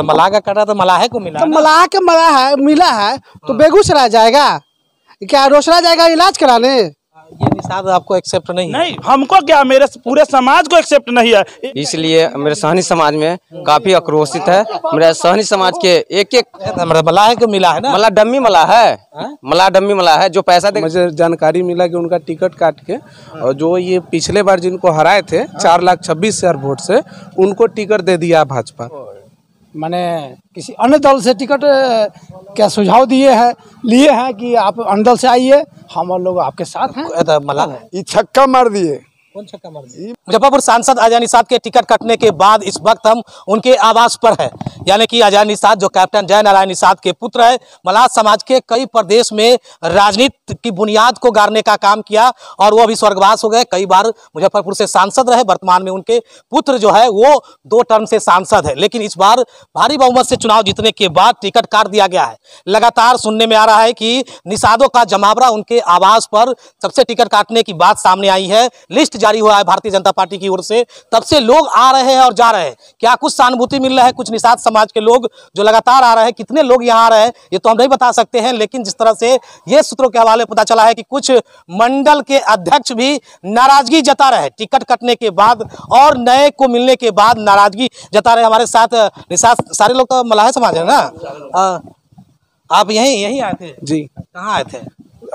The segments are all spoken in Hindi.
मलाह का कटा तो मलाह को मिला, तो मलाह के मिला है तो बेगूसराय जाएगा क्या, रोसड़ा जाएगा इलाज कराने? ये निषाद आपको एक्सेप्ट नहीं है? नहीं, हमको क्या, मेरे पूरे समाज को एक्सेप्ट नहीं है। इसलिए मेरे सहनी समाज में काफी आक्रोशित है। मेरे सहनी समाज के एक मलाह को मिला है ना, मला डम्मी मला है, मला डम्मी मला है जो पैसा दे। मुझे जानकारी मिला कि उनका टिकट काट के, और जो ये पिछले बार जिनको हराए थे 4,26,000 वोट से, उनको टिकट दे दिया भाजपा। मैंने किसी अन्य दल से टिकट क्या सुझाव लिए हैं कि आप अन्य दल से आइए, हम लोग आपके साथ हैं। मलाह ये छक्का मार दिए। कौन छक्का मार दिया? मुजफ्फरपुर सांसद अजय निषाद के टिकट कटने के बाद इस वक्त हम उनके आवास पर है, यानी कि अजय निषाद जो कैप्टन जय नारायण निषाद के पुत्र है, मलाह समाज के कई प्रदेश में राजनीति की बुनियाद को गाड़ने का काम किया और वो अभी स्वर्गवास हो गए। कई बार मुजफ्फरपुर से सांसद रहे, वर्तमान में उनके पुत्र जो है वो 2 टर्म से सांसद है, लेकिन इस बार भारी बहुमत से चुनाव जीतने के बाद टिकट काट दिया गया है। लगातार सुनने में आ रहा है कि निषादों का जमावड़ा उनके आवास पर सबसे टिकट काटने की बात सामने आई है। लिस्ट जारी हुआ है भारतीय जनता पार्टी की ओर से, तब से लोग आ रहे हैं और जा रहे हैं। क्या कुछ सहानुभूति मिल रहा है कुछ निषाद समाज के लोग जो लगातार आ रहे हैं, कितने लोग यहाँ आ रहे हैं ये तो हम नहीं बता सकते हैं, लेकिन जिस तरह से ये सूत्रों के हवाले पता चला है कि कुछ मंडल के अध्यक्ष भी नाराजगी जता रहे टिकट कटने के बाद और नए को मिलने के बाद नाराजगी जता रहे। हमारे साथ निषाद सारे लोग तो मलाह समाज है ना, आप यहीं आए थे जी, कहाँ आए थे?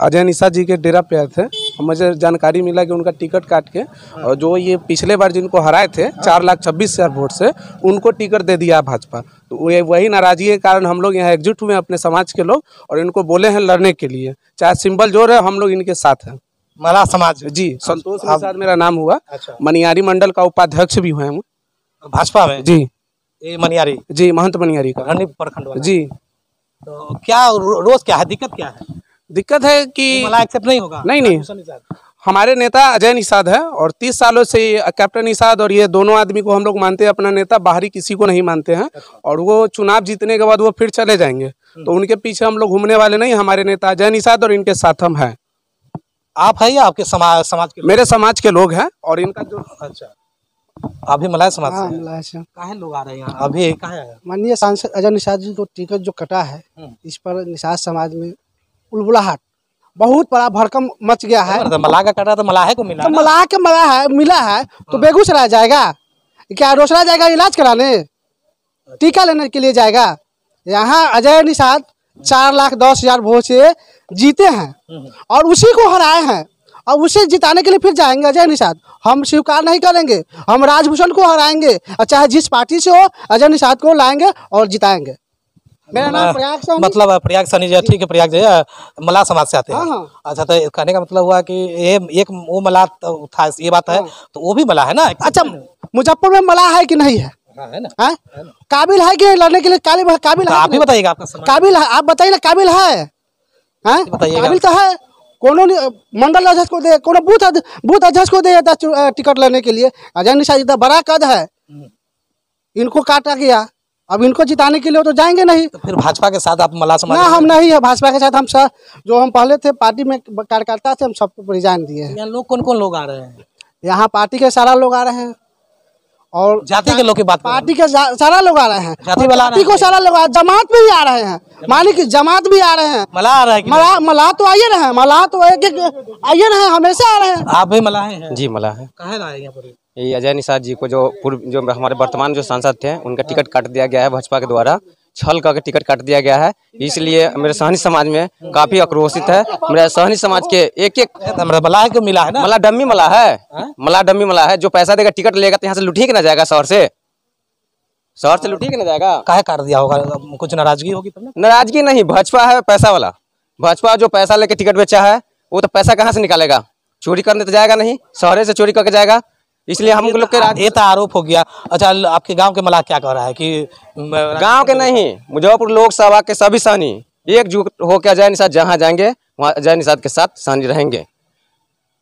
अजय निषाद जी के डेरा पे आए थे। मुझे जानकारी मिला कि उनका टिकट काट के, और जो ये पिछले बार जिनको हराए थे 4,26,000 वोट से, उनको टिकट दे दिया भाजपा। तो वही नाराजगी के कारण हम लोग यहाँ एकजुट हुए अपने समाज के लोग, और इनको बोले हैं लड़ने के लिए, चाहे सिंबल जो रहे हम लोग इनके साथ हैं। मलाह समाज जी, संतोष निषाद मेरा नाम हुआ। अच्छा। मनियारी मंडल का उपाध्यक्ष भी हुए हम भाजपा में। जी, ये मनियारी जी, महंत मनियारी का प्रखंड वाला। जी। तो क्या रोज क्या है, दिक्कत क्या है? दिक्कत है कि मलाह एक्सेप्ट नहीं होगा? नहीं, हमारे नेता अजय निषाद है, और 30 सालों से कैप्टन निषाद और ये दोनों आदमी को हम लोग मानते हैं अपना नेता, बाहरी किसी को नहीं मानते हैं। और वो चुनाव जीतने के बाद वो फिर चले जाएंगे, तो उनके पीछे हम लोग घूमने वाले नहीं। हमारे नेता अजय निषाद और इनके साथ हम हैं। आप है या आपके समाज के? मेरे समाज के लोग हैं, और इनका जो अच्छा, अभी मलाह समाज से हैं? मलाह से काहे लोग आ रहे हैं यहाँ अभी? कहाँ है? माननीय सांसद अजय निषाद जी को टिकट जो कटा है, इस पर निषाद समाज में उलबुलाहट बहुत बड़ा भड़कम मच गया है। मलाह का कटा तो मलाह को मिला, तो मलाह के मिला है तो बेगूसराय जाएगा क्या, रोसड़ा जाएगा इलाज कराने, टीका लेने के लिए जाएगा? यहाँ अजय निषाद 4,10,000 वोट से जीते हैं और उसी को हराए हैं, और उसे जिताने के लिए फिर जाएंगे अजय निषाद। हम स्वीकार नहीं करेंगे, हम राजभूषण को हराएंगे, और चाहे जिस पार्टी से हो अजय निषाद को लाएंगे और जिताएंगे। मेरा नाम प्रयाग सनी। मतलब प्रयाग सनी जी, ठीक है, प्रयाग जी मलाह समाज से आते हैं। हाँ। अच्छा, तो कहने का मतलब हुआ कि ये एक वो मलाह था, ये बात है। तो वो भी मलाह है ना? अच्छा, मुजफ्फर में मलाह है कि नहीं है? है ना? है? काबिल है कि लड़ने के लिए? काबिल है? आप ही बताइएगा, आपका समाज काबिल है, आप बताइए ना, काबिल है? काबिल तो है। कोनो मंडल अध्यक्ष को दे, कोनो बूथ अध्यक्ष को दे टिकट लेने के लिए। अजय निषाद इतना बड़ा कद है, इनको काटा गया, अब इनको जिताने के लिए तो जाएंगे नहीं। तो फिर भाजपा के साथ आप मलाह समाज? ना, हम नहीं है भाजपा के साथ। हम सब जो हम पहले थे पार्टी में कार्यकर्ता थे, हम सबको रिजाइन दिए हैं। यहाँ लोग कौन लोग आ रहे हैं? यहाँ पार्टी के सारा लोग आ रहे हैं, और जाति के लोग की बात, पार्टी के सारा लोग आ रहे हैं, जाति वाला पार्टी को सारा लोग, जमात भी आ रहे हैं, मालिक जमात भी आ रहे हैं। मलाह आ रहा है? मलाह तो आइए रहे हैं, मलाह तो एक आइए रहे, हमेशा आ रहे हैं। आप भी मलाह हैं? जी, मलाह है। कहाँ आए यहाँ पर? ये अजय निषाद जी को जो हमारे वर्तमान जो सांसद थे, उनका टिकट काट दिया गया है भाजपा के द्वारा, छल करके टिकट काट दिया गया है। इसलिए मेरे सहनी समाज में काफी आक्रोशित है। मेरे सहनी समाज के एक मलाह को मिला है ना, मला डम्मी मला है, मला डम्मी मला है जो पैसा देगा टिकट लेगा तो यहाँ से लुटिए के ना जाएगा, शहर से लुटिए के ना जाएगा। काहे काट दिया होगा? कुछ नाराजगी होगी तब ना? नाराजगी नहीं, भाजपा है पैसा वाला। भाजपा जो पैसा लेके टिकट बेचा है, वो तो पैसा कहाँ से निकालेगा? चोरी करने तो जाएगा नहीं, शहर से चोरी करके जाएगा। इसलिए हम लोग के ये तो आरोप हो गया। अच्छा, आपके गांव के मलाह क्या कह रहा है कि गांव के नहीं, मुजफ्फरपुर लोकसभा के सभी सहनी एकजुट होकर अजय निषाद जहाँ जाएंगे वहाँ अजय निषाद के साथ सहनी रहेंगे।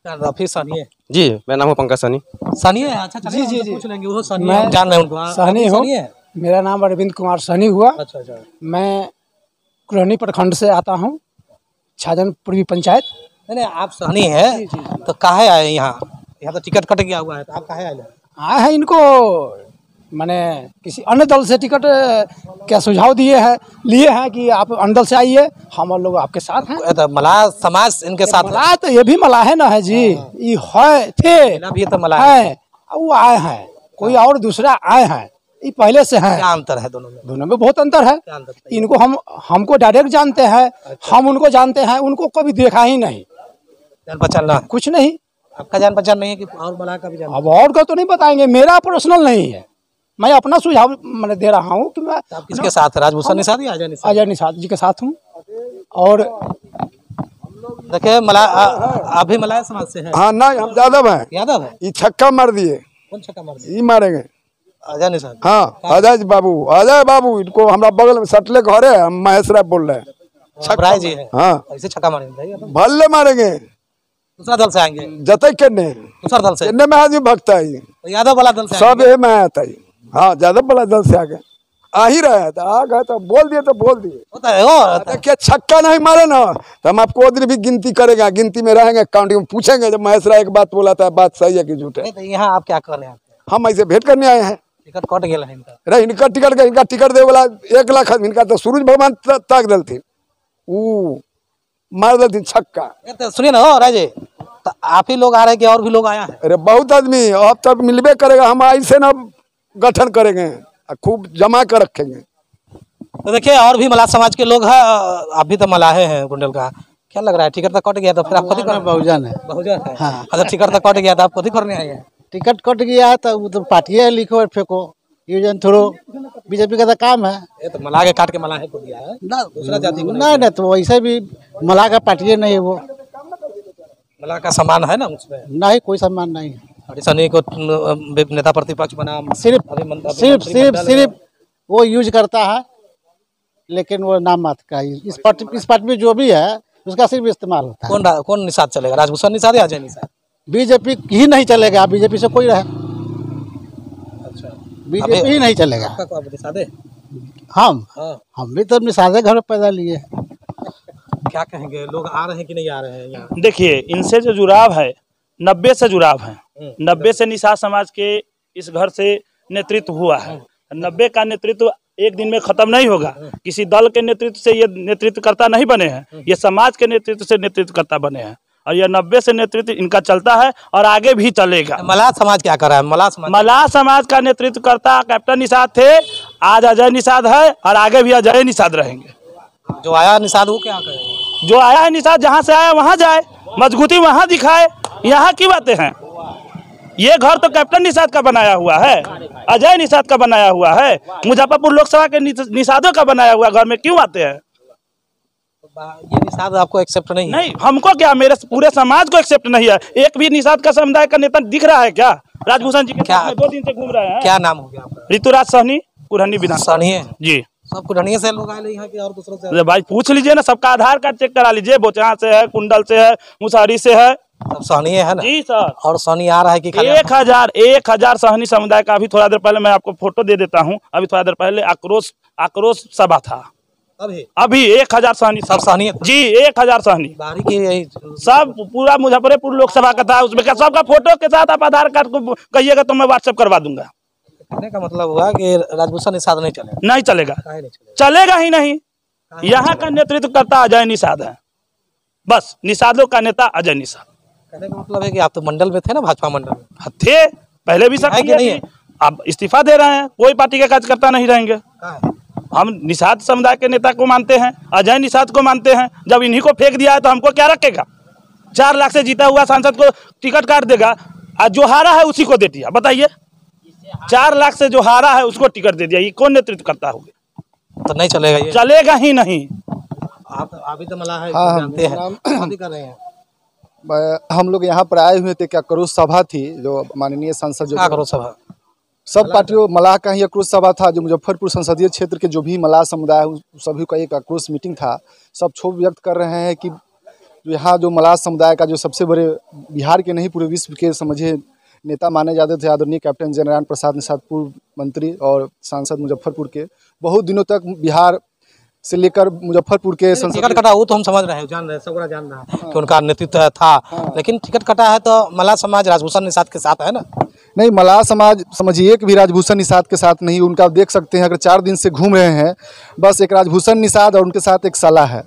रफी सहनी है जी, मेरा नाम है पंकज सहनी। सहनी है? अच्छा, जी जी जी, पूछ लेंगे, वो सहनी है, जान रहे हैं उनको। सहनी हो? मेरा नाम अरविंद कुमार सहनी हुआ। अच्छा अच्छा, मैं कुरहनी प्रखंड से आता हूँ, छाजन पूर्वी पंचायत। नहीं, आप सहनी है तो काहे आए यहाँ? यहाँ तो टिकट कट गया हुआ है, तो आप काहे आए? आए हैं इनको मैंने किसी अन्य दल से टिकट क्या सुझाव लिए हैं कि आप अन्य दल से आइए, हम लोग आपके साथ हैं। तो मलाह समाज इनके साथ है। मलाह तो ये भी मलाह ना है जी, ये है थे भी तो मलाह है, वो आए हैं, कोई और दूसरा आए हैं, ये पहले से हैं। क्या अंतर है दोनों में? दोनों में बहुत अंतर है। इनको हमको डायरेक्ट जानते हैं, हम उनको जानते हैं, उनको कभी देखा ही नहीं। जान पहचान ना कुछ नहीं। आपका जान पहचान नहीं है कि और मलाह का भी जान? अब और का तो नहीं बताएंगे, मेरा पर्सनल नहीं है, मैं अपना सुझाव मैंने दे रहा हूँ कि मैं आप किसके साथ है? राजभूषण निषाद या अजय निषाद जी के साथ हूँ। और देखिए मलाह आप भी मलाह समाज से हैं? हाँ ना, हम यादव हैं। यादव है? ये छक्का मार दिए। कौन छक्का मार दिया? ये मारेंगे अजय निषाद। हाँ, अजय बाबू इनको हमारा बगल में सटले घर है, हम महेश राय बोल रहे हैं। छक्का जी है। हाँ, ऐसे छक्का मारेंगे? भल्ले मारेंगे। दूसरा दल से आएंगे? जतई करने दूसरा दल से? में आदमी भगता है, तो यादव वाला दल से सब ये में आता है। हाँ, यादव वाला दल से आगे आ ही रहा है, तो आ गए तो बोल दिए। होता है वो देखिए छक्का नहीं मारे ना तो हम आपको दिन भी गिनती करेगा, गिनती में रहेंगे, काउंटिंग में पूछेंगे जब महेश राय एक बात बोला था, बात सही है कि झूठ है। तो यहाँ आप क्या करने आते हैं? हम ऐसे भेंट करने आए हैं। टिकट कट गया है इनका? अरे इनका टिकट दे वाला 1 लाख इनका तो सूरज भगवान ताक दलथिन, वो मार दलथिन छक्का। तो सुनिए ना हो राजे, तो आप ही लोग आ रहे हैं कि और भी लोग आया है? अरे बहुत आदमी अब तक मिलबे करेगा, हम ऐसे ना गठन करेंगे, खूब जमा कर रखेंगे। तो देखिए और भी मलाह समाज के लोग हैं, आप भी तो मलाहे हैं कुंडल का, क्या लग रहा है? टिकट तो कट गया तो फिर आप कथी करने? बहुजन है। बहुजन है? हाँ। अच्छा, टिकट तो कट गया तो आप कथी करने आए हैं? टिकट कट गया है तो वो तो पार्टी लिखो और फेंको, यूजन थ्रो, बीजेपी का तो काम है। ये तो मलाह के काट के मलाहे को दिया है ना दूसरा जाति को नहीं, तो वैसे भी मलाह का पार्टी नहीं है, वो मलाह का सम्मान है ना उसमें? नहीं, कोई सम्मान नहीं है। और सनी को नेता प्रतिपक्ष बना, सिर्फ वो यूज करता है, लेकिन वो नाम मात्र का ही। इस पार्टी में जो भी है उसका सिर्फ इस्तेमाल होता है। कौन निषाद चलेगा? राजभूषण निषाद या अजय निषाद? बीजेपी ही नहीं चलेगा, बीजेपी से कोई रहे। अच्छा, बीजेपी ही नहीं चलेगा। आपका कौन निषाद है? हम भी तो निषाद घर में पैदा लिए। क्या कहेंगे, लोग आ रहे हैं कि नहीं आ रहे हैं यहाँ? देखिए, इनसे जो जुड़ाव है 90 से जुड़ाव है। 90 से निषाद समाज के इस घर से नेतृत्व हुआ है। 90 का नेतृत्व एक दिन में खत्म नहीं होगा। किसी दल के नेतृत्व से ये नेतृत्वकर्ता नहीं बने हैं, ये समाज के नेतृत्व से नेतृत्वकर्ता बने हैं, और यह 90 से नेतृत्व इनका चलता है और आगे भी चलेगा। मलाह समाज क्या कर रहा है? मलाह समाज का नेतृत्वकर्ता कैप्टन निषाद थे, आज अजय निषाद है और आगे भी अजय निषाद रहेंगे। जो आया निषाद वो क्या करेगा? जो आया है निषाद जहाँ से आया वहाँ जाए, मजबूती वहाँ दिखाए, यहाँ की बातें हैं। ये घर तो कैप्टन निषाद का बनाया हुआ है, अजय निषाद का बनाया हुआ है, मुजफ्फरपुर लोकसभा के निषादों का बनाया हुआ घर में क्यों आते हैं? ये निषाद आपको एक्सेप्ट नहीं है? नहीं, हमको क्या, मेरे पूरे समाज को एक्सेप्ट नहीं है। एक भी निषाद का समुदाय का नेता दिख रहा है क्या? राजभूषण जी के साथ में 2 दिन से घूम रहे हैं। क्या नाम हो गया आपका? ऋतुराज सहनी, कुरहनी विधान सहनी जी। सब कुरहनी से लोग आए यहाँ के और दूसरों से? भाई पूछ लीजिए ना, सबका आधार कार्ड चेक करा लीजिए, बोचहा से है, कुंडल से है, मुसहरी से है, सब सहनी है ना? जी सर। और सहनी आ रहा है कि 1000 सहनी समुदाय का। अभी थोड़ा देर पहले मैं आपको फोटो दे देता हूँ, अभी थोड़ा देर पहले आक्रोश सभा था। अभी 1000 सहनी, सब सहनी जी, 1000 सहनी बारी की सब पूरा मुजफ्फरपुर लोकसभा का था। उसमें क्या सबका फोटो के साथ आप आधार कार्ड को कहिएगा तो मैं व्हाट्सएप करवा दूंगा। कहने का मतलब हुआ कि राजभूषण निषाद नहीं चलेगा? नहीं चलेगा, चलेगा ही नहीं। यहाँ का नेतृत्व करता अजय निषाद है, बस निषादों का नेता अजय निषाद। कहने का मतलब है कि आप तो मंडल में थे ना, भाजपा मंडल में थे पहले भी, सब नहीं है, अब इस्तीफा दे रहे हैं, कोई पार्टी के कार्यकर्ता नहीं रहेंगे। हम निषाद समुदाय के नेता को मानते हैं, अजय निषाद को मानते हैं। जब इन्हीं को फेंक दिया है तो हमको क्या रखेगा? 4 लाख से जीता हुआ सांसद को टिकट काट देगा, और जो हारा है उसी को दे दिया। बताइए, 4 लाख से जो हारा है उसको टिकट दे दिया, ये कौन नेतृत्व करता होगा? तो नहीं चलेगा, ये चलेगा ही नहीं। आप अभी तो मलाह है, जानते हैं कर रहे हैं। हम लोग यहाँ पर आए हुए थे, क्या आक्रोश सभा थी जो माननीय सांसद जो आक्रोश सभा सब पार्टियों मलाह का ही आक्रोश सभा था। जो मुजफ्फरपुर संसदीय क्षेत्र के जो भी मलाह समुदाय सभी का एक आक्रोश मीटिंग था। सब क्षोभ व्यक्त कर रहे हैं कि यहाँ जो मलाह समुदाय का जो सबसे बड़े बिहार के नहीं पूरे विश्व के समझे नेता माने जाते थे, आदरणीय कैप्टन जय नारायण प्रसाद निषाद, पूर्व मंत्री और सांसद मुजफ्फरपुर के, बहुत दिनों तक बिहार से लेकर मुजफ्फरपुर के टिकट कटा वो तो हम समझ रहे हैं, जान रहे हैं, सबका जान रहा है कि उनका नेतृत्व था, लेकिन टिकट कटा है तो मल्लाह समाज राजभूषण निषाद के साथ है ना। नहीं, मल्लाह समाज समझिए कि भी राजभूषण निषाद के साथ नहीं, उनका देख सकते हैं अगर 4 दिन से घूम रहे हैं, बस एक राजभूषण निषाद और उनके साथ एक साला है,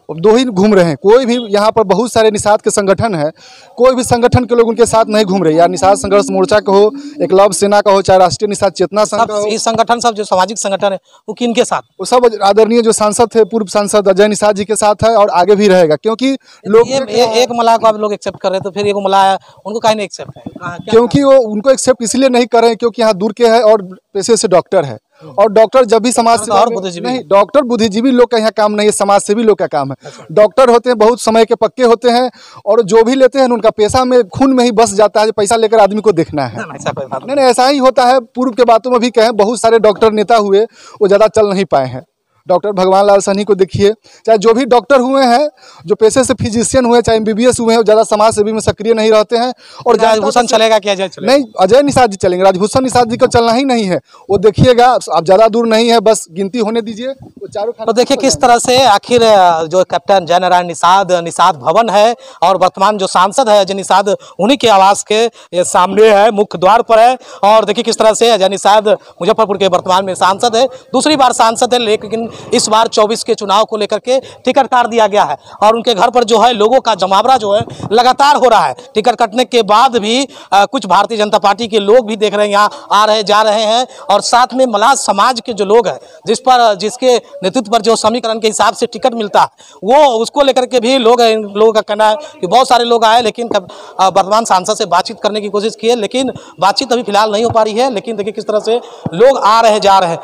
अब 2 ही घूम रहे हैं। कोई भी यहाँ पर बहुत सारे निषाद के संगठन है, कोई भी संगठन के लोग उनके साथ नहीं घूम रहे, या निषाद संघर्ष मोर्चा का हो, एकलव्य सेना का हो, चाहे राष्ट्रीय निषाद चेतना संघ का हो, ये संगठन सब जो सामाजिक संगठन है वो किनके साथ? वो सब आदरणीय जो सांसद थे, पूर्व सांसद अजय निषाद जी के साथ है और आगे भी रहेगा, क्योंकि लोग एक मल्लाह को आप लोग एक्सेप्ट कर रहे हैं, तो फिर एक मल्लाह उनको काहे नहीं एक्सेप्ट है? क्योंकि वो उनको एक्सेप्ट इसलिए नहीं कर रहे हैं क्योंकि यहाँ दूर के है और पेशे से डॉक्टर है, और डॉक्टर जब भी समाज सेवा नहीं, डॉक्टर बुद्धिजीवी लोग का यहाँ काम नहीं है, समाज सेवी लोग का काम है। डॉक्टर होते हैं बहुत समय के पक्के होते हैं, और जो भी लेते हैं उनका पैसा में खून में ही बस जाता है, पैसा लेकर आदमी को देखना है। नहीं, ऐसा ही होता है। पूर्व के बातों में भी कहें, बहुत सारे डॉक्टर नेता हुए, वो ज़्यादा चल नहीं पाए हैं। डॉक्टर भगवान लाल सैनी को देखिए, चाहे जो भी डॉक्टर हुए हैं, जो पेशे से फिजिशियन हुए, चाहे MBBS हुए हैं, ज़्यादा समाज सेवी में सक्रिय नहीं रहते हैं। और राजभूषण चलेगा क्या? नहीं, अजय निषाद जी चलेंगे, राजभूषण निषाद जी को चलना ही नहीं है। वो देखिएगा, आप ज़्यादा दूर नहीं है, बस गिनती होने दीजिए, वो चारों। तो देखिए किस तरह से आखिर जो कैप्टन जय नारायण निषाद निषाद भवन है, और वर्तमान जो सांसद है अजय निषाद, उन्हीं के आवास के सामने है, मुख्य द्वार पर है। और देखिए किस तरह से अजय निषाद मुजफ्फरपुर के वर्तमान में सांसद है, दूसरी बार सांसद है, लेकिन इस बार 24 के चुनाव को लेकर के टिकट काट दिया गया है। और उनके घर पर जो है लोगों का जमावड़ा जो है लगातार हो रहा है। टिकट कटने के बाद भी कुछ भारतीय जनता पार्टी के लोग भी देख रहे हैं, यहाँ आ रहे जा रहे हैं, और साथ में मल्लाह समाज के जो लोग हैं, जिसके नेतृत्व पर जो समीकरण के हिसाब से टिकट मिलता है, वो उसको लेकर के भी लोगों का कहना है कि बहुत सारे लोग आए, लेकिन वर्तमान सांसद से बातचीत करने की कोशिश की है, लेकिन बातचीत अभी फिलहाल नहीं हो पा रही है। लेकिन देखिए किस तरह से लोग आ रहे जा रहे हैं।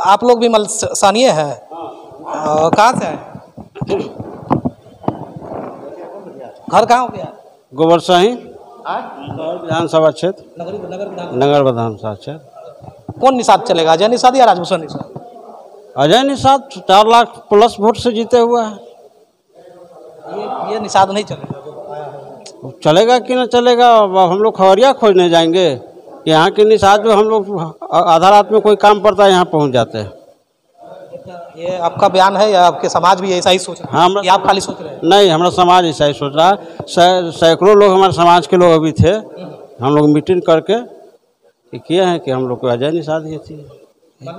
आप लोग भी स्थानीय है, कहाँ से है? घर कहाँ हो गया? गोबरसाही विधानसभा क्षेत्र, नगर विधानसभा क्षेत्र। कौन निषाद चलेगा, अजय निषाद या राजभूषण निषाद? अजय निषाद 4 लाख प्लस वोट से जीते हुआ है। ये निषाद नहीं चलेगा? चलेगा कि न चलेगा, हम लोग खबरिया खोजने जाएंगे। यहाँ के निषाद में हम लोग आधा रात में कोई काम पड़ता है, यहाँ पहुँच जाते हैं। ये आपका बयान है या आपके समाज भी ऐसा ही सोच रहा है? हाँ, आप खाली सोच रहे हैं? नहीं, हमारा समाज ऐसा ही सोच रहा है। सैकड़ों लोग हमारे समाज के लोग अभी थे, हम लोग मीटिंग करके किए हैं कि हम लोग को अजय निषाद ये चाहिए।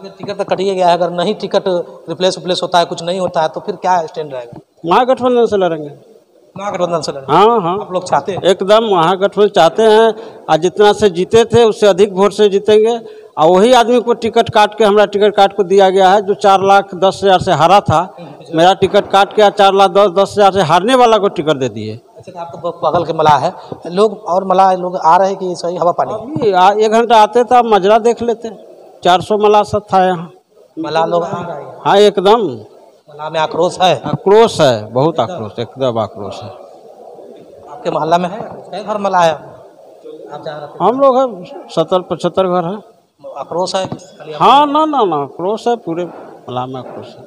टिकट तो कटिए गया है, अगर नहीं टिकट रिप्लेस होता है, कुछ नहीं होता है, तो फिर क्या स्टैंड रहेगा? महागठबंधन से लड़ेंगे। महागठबंधन से लड़ेंगे? हाँ हाँ, आप लोग चाहते हैं? एकदम महागठबंधन चाहते हैं, और जितना से जीते थे उससे अधिक वोट से जीतेंगे। और वही आदमी को टिकट काट के, हमारा टिकट काट को दिया गया है, जो 4,10,000 से हारा था। मेरा टिकट काट के 4,10,000 से हारने वाला को टिकट दे दिए। अच्छा, आप तो बगल के मल्लाह है, लोग और मल्लाह लोग आ रहे हैं कि सही हवा पानी? अभी 1 घंटा आते थे, मजरा देख लेते। 400 मल्लाह सब था यहाँ। मल्लाह लोग आ रहे हैं? हाँ, एकदम। मल्लाह में आक्रोश है? आक्रोश है, बहुत आक्रोश, एकदम आक्रोश है। आपके मोहल्ला में है? कई घर मल्लाह है आप जहाँ रहते? हम लोग है 70-75 घर है। आक्रोश है? हाँ, ना आक्रोश है, पूरे मल्लाह में आक्रोश है।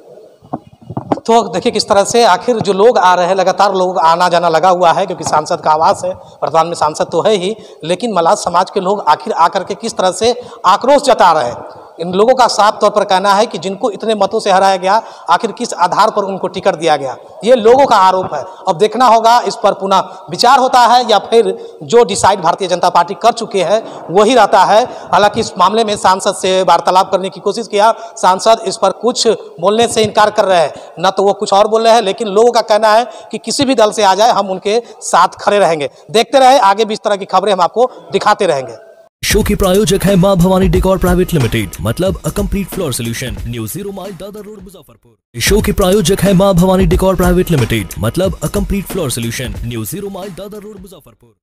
तो देखिए किस तरह से आखिर जो लोग आ रहे हैं, लगातार लोग आना जाना लगा हुआ है, क्योंकि सांसद का आवास है, वर्तमान में सांसद तो है ही, लेकिन मल्लाह समाज के लोग आखिर आकर के किस तरह से आक्रोश जता रहे हैं। इन लोगों का साफ तौर पर कहना है कि जिनको इतने मतों से हराया गया, आखिर किस आधार पर उनको टिकट दिया गया, ये लोगों का आरोप है। अब देखना होगा इस पर पुनः विचार होता है या फिर जो डिसाइड भारतीय जनता पार्टी कर चुके हैं वही रहता है। हालांकि इस मामले में सांसद से वार्तालाप करने की कोशिश किया, सांसद इस पर कुछ बोलने से इनकार कर रहे हैं, न तो वो कुछ और बोल रहे हैं, लेकिन लोगों का कहना है कि किसी भी दल से आ जाए हम उनके साथ खड़े रहेंगे। देखते रहे, आगे भी इस तरह की खबरें हम आपको दिखाते रहेंगे। शो के प्रायोजक है मां भवानी डेकोर प्राइवेट लिमिटेड, मतलब a complete floor solution, new 0 mile Dadar road Muzaffarpur. Show के प्रायोजक है मां भवानी डेकोर प्राइवेट लिमिटेड, मतलब a complete floor solution, new 0 mile Dadar road Muzaffarpur.